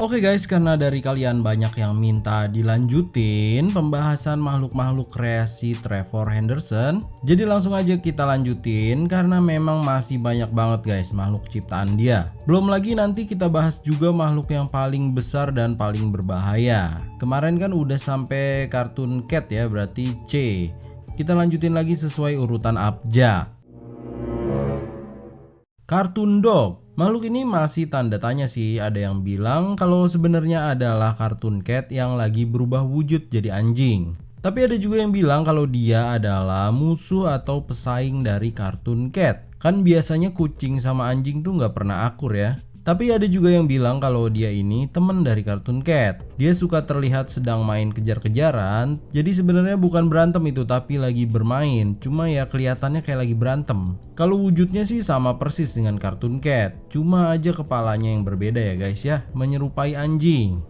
Oke guys, karena dari kalian banyak yang minta dilanjutin pembahasan makhluk-makhluk kreasi Trevor Henderson, jadi langsung aja kita lanjutin karena memang masih banyak banget guys makhluk ciptaan dia. Belum lagi nanti kita bahas juga makhluk yang paling besar dan paling berbahaya. Kemarin kan udah sampai kartun cat ya, berarti C. Kita lanjutin lagi sesuai urutan abjad. Kartun dog. Makhluk ini masih tanda tanya sih. Ada yang bilang kalau sebenarnya adalah kartun cat yang lagi berubah wujud jadi anjing. Tapi ada juga yang bilang kalau dia adalah musuh atau pesaing dari kartun cat. Kan biasanya kucing sama anjing tuh nggak pernah akur ya. Tapi ada juga yang bilang kalau dia ini temen dari kartun cat. Dia suka terlihat sedang main kejar-kejaran. Jadi sebenarnya bukan berantem itu, tapi lagi bermain. Cuma ya kelihatannya kayak lagi berantem. Kalau wujudnya sih sama persis dengan kartun cat. Cuma aja kepalanya yang berbeda ya guys ya. Menyerupai anjing.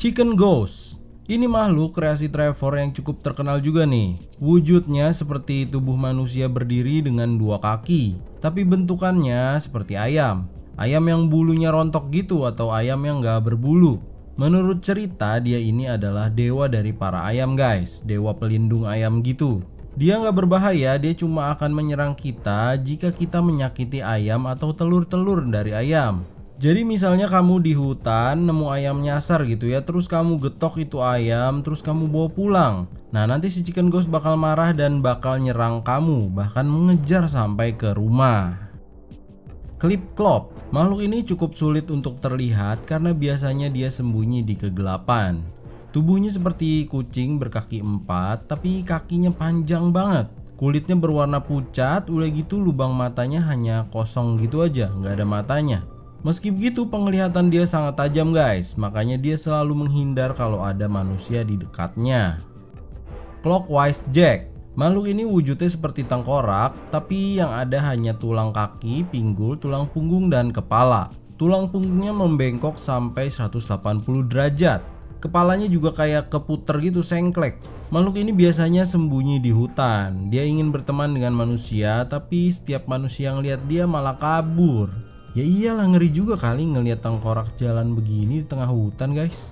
Chicken Ghost. Ini makhluk kreasi Trevor yang cukup terkenal juga nih. Wujudnya seperti tubuh manusia berdiri dengan dua kaki. Tapi bentukannya seperti ayam. Ayam yang bulunya rontok gitu atau ayam yang gak berbulu. Menurut cerita dia ini adalah dewa dari para ayam guys. Dewa pelindung ayam gitu. Dia gak berbahaya, dia cuma akan menyerang kita jika kita menyakiti ayam atau telur-telur dari ayam. Jadi misalnya kamu di hutan nemu ayam nyasar gitu ya, terus kamu getok itu ayam, terus kamu bawa pulang. Nah nanti si Chicken Ghost bakal marah dan bakal nyerang kamu, bahkan mengejar sampai ke rumah. Clip Clop. Makhluk ini cukup sulit untuk terlihat karena biasanya dia sembunyi di kegelapan. Tubuhnya seperti kucing berkaki 4, tapi kakinya panjang banget. Kulitnya berwarna pucat, udah gitu lubang matanya hanya kosong gitu aja, nggak ada matanya. Meski begitu penglihatan dia sangat tajam guys, makanya dia selalu menghindar kalau ada manusia di dekatnya. Clockwise Jack. Makhluk ini wujudnya seperti tengkorak, tapi yang ada hanya tulang kaki, pinggul, tulang punggung, dan kepala. Tulang punggungnya membengkok sampai 180 derajat. Kepalanya juga kayak keputer gitu, sengklek. Makhluk ini biasanya sembunyi di hutan. Dia ingin berteman dengan manusia, tapi setiap manusia yang lihat dia malah kabur. Ya iyalah, ngeri juga kali ngelihat tengkorak jalan begini di tengah hutan guys.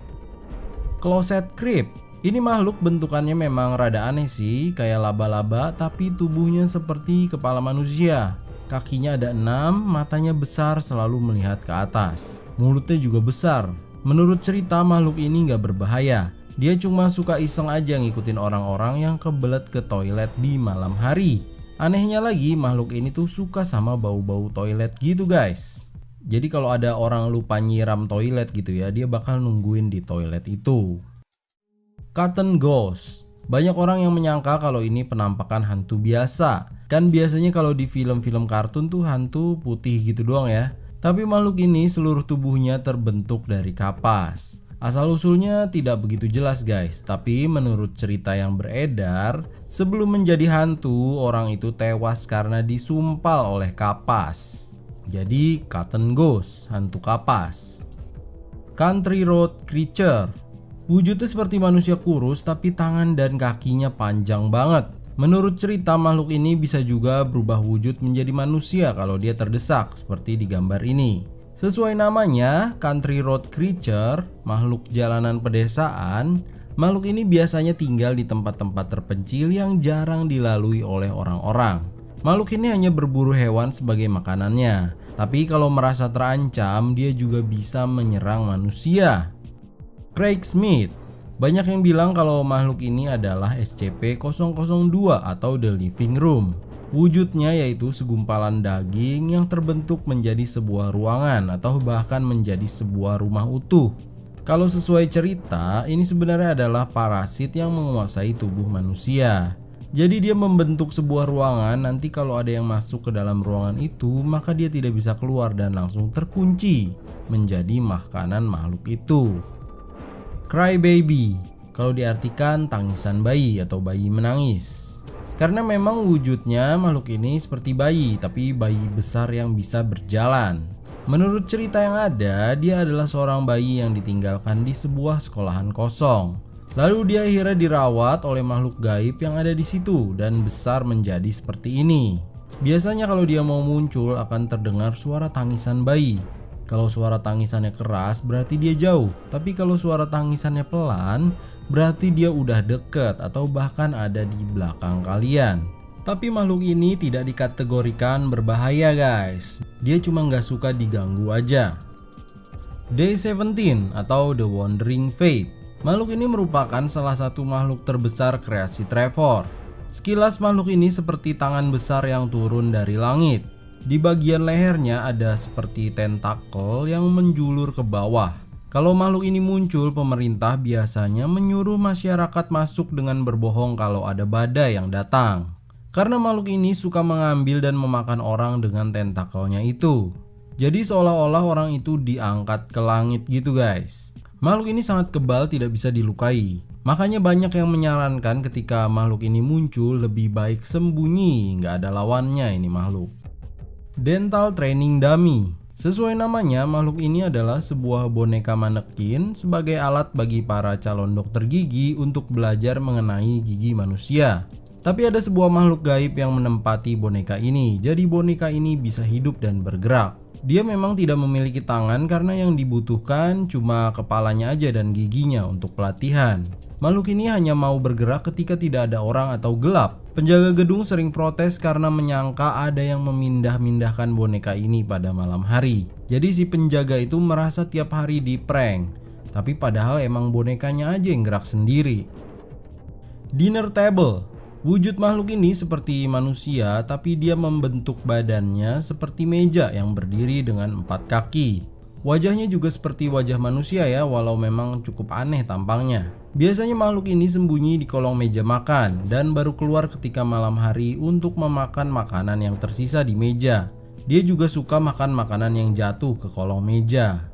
Closet Creep. Ini makhluk bentukannya memang rada aneh sih, kayak laba-laba tapi tubuhnya seperti kepala manusia. Kakinya ada 6, matanya besar selalu melihat ke atas. Mulutnya juga besar. Menurut cerita makhluk ini gak berbahaya. Dia cuma suka iseng aja ngikutin orang-orang yang kebelet ke toilet di malam hari. Anehnya lagi makhluk ini tuh suka sama bau-bau toilet gitu guys. Jadi kalau ada orang lupa nyiram toilet gitu ya, dia bakal nungguin di toilet itu. Cotton Ghost. Banyak orang yang menyangka kalau ini penampakan hantu biasa. Kan biasanya kalau di film-film kartun tuh hantu putih gitu doang ya. Tapi makhluk ini seluruh tubuhnya terbentuk dari kapas. Asal usulnya tidak begitu jelas guys. Tapi menurut cerita yang beredar, sebelum menjadi hantu, orang itu tewas karena disumpal oleh kapas. Jadi Cotton Ghost, hantu kapas. Country Road Creature. Wujudnya seperti manusia kurus tapi tangan dan kakinya panjang banget. Menurut cerita makhluk ini bisa juga berubah wujud menjadi manusia kalau dia terdesak seperti di gambar ini. Sesuai namanya, Country Road Creature, makhluk jalanan pedesaan. Makhluk ini biasanya tinggal di tempat-tempat terpencil yang jarang dilalui oleh orang-orang. Makhluk ini hanya berburu hewan sebagai makanannya. Tapi kalau merasa terancam, dia juga bisa menyerang manusia. Craig Smith. Banyak yang bilang kalau makhluk ini adalah SCP-002 atau The Living Room. Wujudnya yaitu segumpalan daging yang terbentuk menjadi sebuah ruangan atau bahkan menjadi sebuah rumah utuh. Kalau sesuai cerita, ini sebenarnya adalah parasit yang menguasai tubuh manusia. Jadi dia membentuk sebuah ruangan, nanti kalau ada yang masuk ke dalam ruangan itu, maka dia tidak bisa keluar dan langsung terkunci menjadi makanan makhluk itu. Cry Baby, kalau diartikan tangisan bayi atau bayi menangis. Karena memang wujudnya makhluk ini seperti bayi, tapi bayi besar yang bisa berjalan. Menurut cerita yang ada, dia adalah seorang bayi yang ditinggalkan di sebuah sekolahan kosong. Lalu dia akhirnya dirawat oleh makhluk gaib yang ada di situ dan besar menjadi seperti ini. Biasanya kalau dia mau muncul akan terdengar suara tangisan bayi. Kalau suara tangisannya keras berarti dia jauh, tapi kalau suara tangisannya pelan berarti dia udah deket atau bahkan ada di belakang kalian. Tapi makhluk ini tidak dikategorikan berbahaya guys, dia cuma nggak suka diganggu aja. Day 17 atau The Wandering Fate. Makhluk ini merupakan salah satu makhluk terbesar kreasi Trevor. Sekilas makhluk ini seperti tangan besar yang turun dari langit. Di bagian lehernya ada seperti tentakel yang menjulur ke bawah. Kalau makhluk ini muncul, pemerintah biasanya menyuruh masyarakat masuk dengan berbohong kalau ada badai yang datang. Karena makhluk ini suka mengambil dan memakan orang dengan tentakelnya itu. Jadi seolah-olah orang itu diangkat ke langit gitu guys. Makhluk ini sangat kebal, tidak bisa dilukai. Makanya banyak yang menyarankan ketika makhluk ini muncul lebih baik sembunyi, nggak ada lawannya ini makhluk. Dental Training Dummy. Sesuai namanya, makhluk ini adalah sebuah boneka manekin sebagai alat bagi para calon dokter gigi untuk belajar mengenai gigi manusia. Tapi ada sebuah makhluk gaib yang menempati boneka ini, jadi boneka ini bisa hidup dan bergerak. Dia memang tidak memiliki tangan karena yang dibutuhkan cuma kepalanya aja dan giginya untuk pelatihan. Makhluk ini hanya mau bergerak ketika tidak ada orang atau gelap. Penjaga gedung sering protes karena menyangka ada yang memindah-mindahkan boneka ini pada malam hari. Jadi si penjaga itu merasa tiap hari di prank. Tapi padahal emang bonekanya aja yang gerak sendiri. Dinner Table. Wujud makhluk ini seperti manusia, tapi dia membentuk badannya seperti meja yang berdiri dengan 4 kaki. Wajahnya juga seperti wajah manusia ya, walau memang cukup aneh tampangnya. Biasanya makhluk ini sembunyi di kolong meja makan dan baru keluar ketika malam hari untuk memakan makanan yang tersisa di meja. Dia juga suka makan makanan yang jatuh ke kolong meja.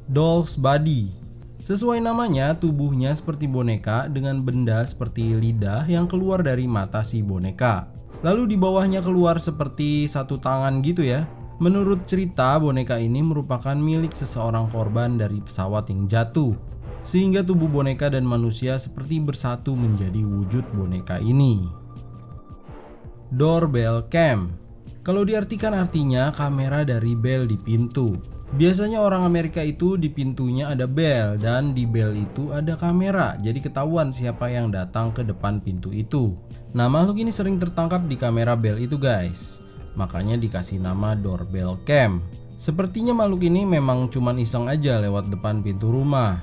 Doll's Body. Sesuai namanya, tubuhnya seperti boneka dengan benda seperti lidah yang keluar dari mata si boneka. Lalu di bawahnya keluar seperti satu tangan gitu ya. Menurut cerita, boneka ini merupakan milik seseorang korban dari pesawat yang jatuh. Sehingga tubuh boneka dan manusia seperti bersatu menjadi wujud boneka ini. Doorbell Cam. Kalau diartikan artinya kamera dari bel di pintu. Biasanya orang Amerika itu di pintunya ada bel dan di bel itu ada kamera, jadi ketahuan siapa yang datang ke depan pintu itu. Nah, makhluk ini sering tertangkap di kamera bel itu guys, makanya dikasih nama Doorbell Cam. Sepertinya makhluk ini memang cuman iseng aja lewat depan pintu rumah.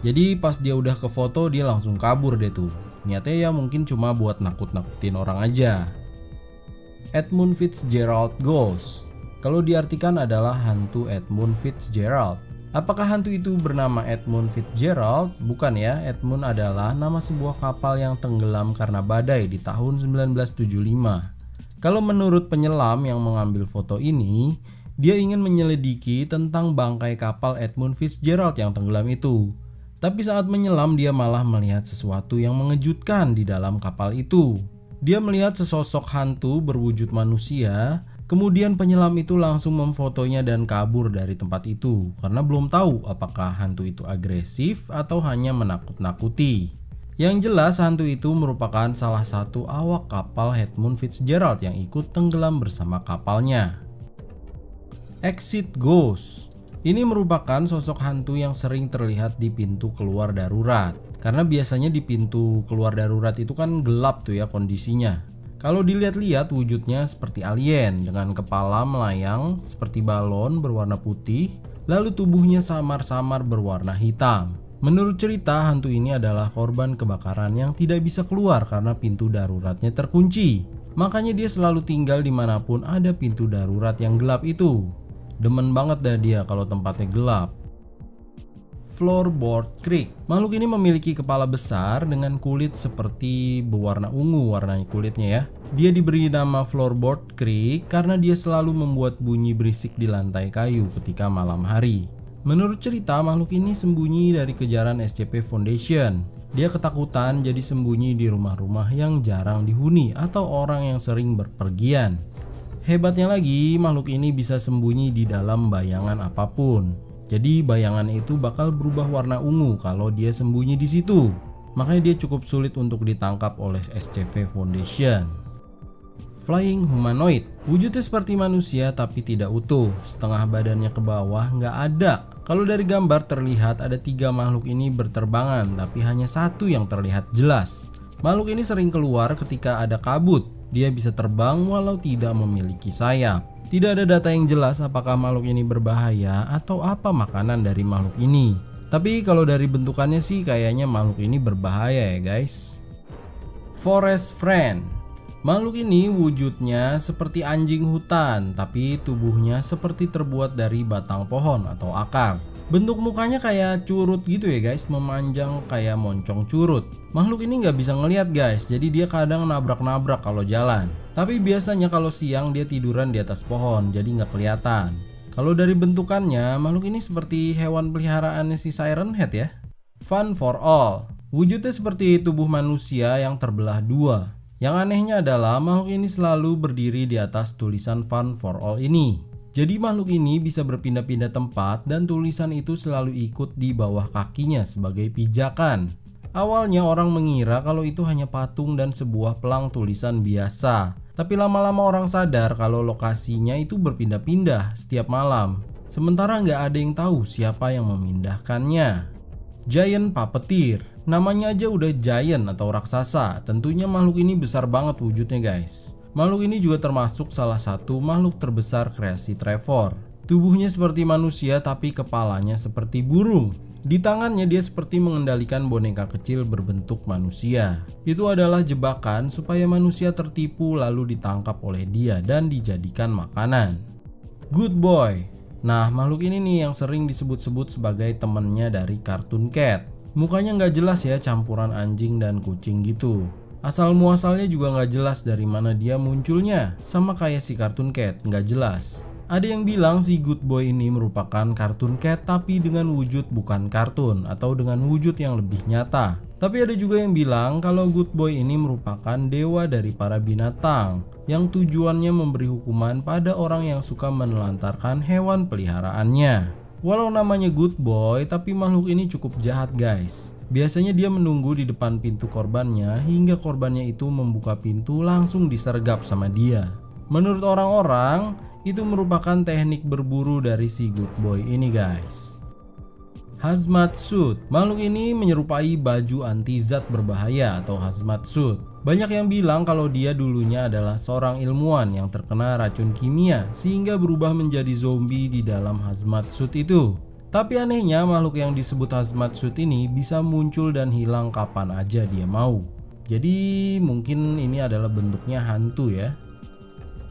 Jadi pas dia udah ke foto dia langsung kabur deh tuh. Niatnya ya mungkin cuma buat nakut-nakutin orang aja. Edmund Fitzgerald Ghost. Kalau diartikan adalah hantu Edmund Fitzgerald. Apakah hantu itu bernama Edmund Fitzgerald? Bukan ya, Edmund adalah nama sebuah kapal yang tenggelam karena badai di tahun 1975. Kalau menurut penyelam yang mengambil foto ini, dia ingin menyelidiki tentang bangkai kapal Edmund Fitzgerald yang tenggelam itu. Tapi saat menyelam dia malah melihat sesuatu yang mengejutkan di dalam kapal itu. Dia melihat sesosok hantu berwujud manusia. Kemudian penyelam itu langsung memfotonya dan kabur dari tempat itu karena belum tahu apakah hantu itu agresif atau hanya menakut-nakuti. Yang jelas hantu itu merupakan salah satu awak kapal Edmund Fitzgerald yang ikut tenggelam bersama kapalnya. Exit Ghost. Ini merupakan sosok hantu yang sering terlihat di pintu keluar darurat. Karena biasanya di pintu keluar darurat itu kan gelap tuh ya kondisinya. Kalau dilihat-lihat wujudnya seperti alien dengan kepala melayang seperti balon berwarna putih, lalu tubuhnya samar-samar berwarna hitam. Menurut cerita, hantu ini adalah korban kebakaran yang tidak bisa keluar karena pintu daruratnya terkunci. Makanya dia selalu tinggal dimanapun ada pintu darurat yang gelap itu. Demen banget dah dia kalau tempatnya gelap. Floorboard Creek. Makhluk ini memiliki kepala besar dengan kulit seperti berwarna ungu warnanya kulitnya ya. Dia diberi nama Floorboard Creek karena dia selalu membuat bunyi berisik di lantai kayu ketika malam hari. Menurut cerita, makhluk ini sembunyi dari kejaran SCP Foundation. Dia ketakutan jadi sembunyi di rumah-rumah yang jarang dihuni atau orang yang sering berpergian. Hebatnya lagi, makhluk ini bisa sembunyi di dalam bayangan apapun. Jadi bayangan itu bakal berubah warna ungu kalau dia sembunyi di situ. Makanya dia cukup sulit untuk ditangkap oleh SCP Foundation. flying humanoid. Wujudnya seperti manusia tapi tidak utuh, setengah badannya ke bawah nggak ada. Kalau dari gambar terlihat ada 3 makhluk ini berterbangan, tapi hanya satu yang terlihat jelas. Makhluk ini sering keluar ketika ada kabut. Dia bisa terbang walau tidak memiliki sayap. Tidak ada data yang jelas apakah makhluk ini berbahaya atau apa makanan dari makhluk ini. Tapi kalau dari bentukannya sih kayaknya makhluk ini berbahaya ya guys. Forest Friend. Makhluk ini wujudnya seperti anjing hutan, tapi tubuhnya seperti terbuat dari batang pohon atau akar. Bentuk mukanya kayak curut gitu ya guys, memanjang kayak moncong curut. Makhluk ini nggak bisa ngelihat guys, jadi dia kadang nabrak-nabrak kalau jalan. Tapi biasanya kalau siang dia tiduran di atas pohon, jadi nggak kelihatan. Kalau dari bentukannya, makhluk ini seperti hewan peliharaannya si Siren Head ya. Fun for All. Wujudnya seperti tubuh manusia yang terbelah 2. Yang anehnya adalah makhluk ini selalu berdiri di atas tulisan Fun for All ini. Jadi makhluk ini bisa berpindah-pindah tempat dan tulisan itu selalu ikut di bawah kakinya sebagai pijakan. Awalnya orang mengira kalau itu hanya patung dan sebuah pelang tulisan biasa. Tapi lama-lama orang sadar kalau lokasinya itu berpindah-pindah setiap malam. Sementara nggak ada yang tahu siapa yang memindahkannya. Giant Puppeteer. Namanya aja udah giant atau raksasa. Tentunya makhluk ini besar banget wujudnya guys. Makhluk ini juga termasuk salah satu makhluk terbesar kreasi Trevor. Tubuhnya seperti manusia tapi kepalanya seperti burung. Di tangannya dia seperti mengendalikan boneka kecil berbentuk manusia. Itu adalah jebakan supaya manusia tertipu lalu ditangkap oleh dia dan dijadikan makanan. Good Boy. Nah makhluk ini nih yang sering disebut-sebut sebagai temennya dari Cartoon Cat. Mukanya nggak jelas ya, campuran anjing dan kucing gitu. Asal muasalnya juga nggak jelas dari mana dia munculnya. Sama kayak si Cartoon Cat, nggak jelas. Ada yang bilang si Good Boy ini merupakan Cartoon Cat tapi dengan wujud bukan kartun atau dengan wujud yang lebih nyata. Tapi ada juga yang bilang kalau Good Boy ini merupakan dewa dari para binatang yang tujuannya memberi hukuman pada orang yang suka menelantarkan hewan peliharaannya. Walau namanya Good Boy, tapi makhluk ini cukup jahat guys. Biasanya dia menunggu di depan pintu korbannya hingga korbannya itu membuka pintu langsung disergap sama dia. Menurut orang-orang, itu merupakan teknik berburu dari si Good Boy ini guys. Hazmat Suit. Makhluk ini menyerupai baju anti zat berbahaya atau hazmat suit. Banyak yang bilang kalau dia dulunya adalah seorang ilmuwan yang terkena racun kimia sehingga berubah menjadi zombie di dalam hazmat suit itu. Tapi anehnya makhluk yang disebut hazmat suit ini bisa muncul dan hilang kapan aja dia mau. Jadi mungkin ini adalah bentuknya hantu ya.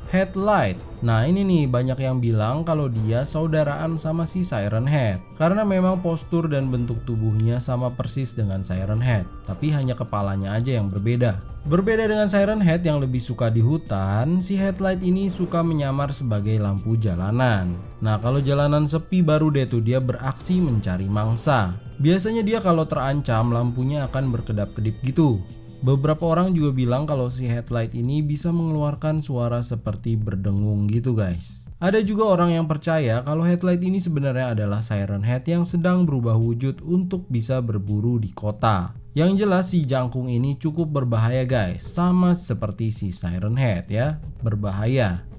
Headlight. Nah ini nih banyak yang bilang kalau dia saudaraan sama si Siren Head karena memang postur dan bentuk tubuhnya sama persis dengan Siren Head, tapi hanya kepalanya aja yang berbeda. Berbeda dengan Siren Head yang lebih suka di hutan, si Headlight ini suka menyamar sebagai lampu jalanan. Nah kalau jalanan sepi baru deh tuh dia beraksi mencari mangsa. Biasanya dia kalau terancam lampunya akan berkedap-kedip gitu. Beberapa orang juga bilang kalau si Headlight ini bisa mengeluarkan suara seperti berdengung gitu guys. Ada juga orang yang percaya kalau Headlight ini sebenarnya adalah Siren Head yang sedang berubah wujud untuk bisa berburu di kota. Yang jelas si jangkung ini cukup berbahaya guys, sama seperti si Siren Head ya, berbahaya.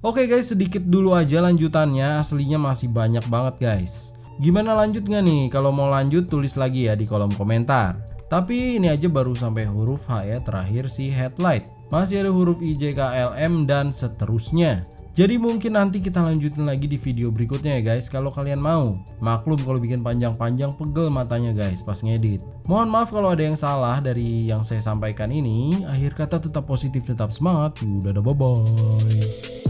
Oke guys, sedikit dulu aja lanjutannya, aslinya masih banyak banget guys. Gimana lanjut nggak nih? Kalau mau lanjut tulis lagi ya di kolom komentar. Tapi ini aja baru sampai huruf H ya, terakhir si Headlight. Masih ada huruf I, J, K, L, M dan seterusnya. Jadi mungkin nanti kita lanjutin lagi di video berikutnya ya guys, kalau kalian mau. Maklum kalau bikin panjang-panjang pegel matanya guys pas ngedit. Mohon maaf kalau ada yang salah dari yang saya sampaikan ini. Akhir kata tetap positif, tetap semangat. Udah, bye bye.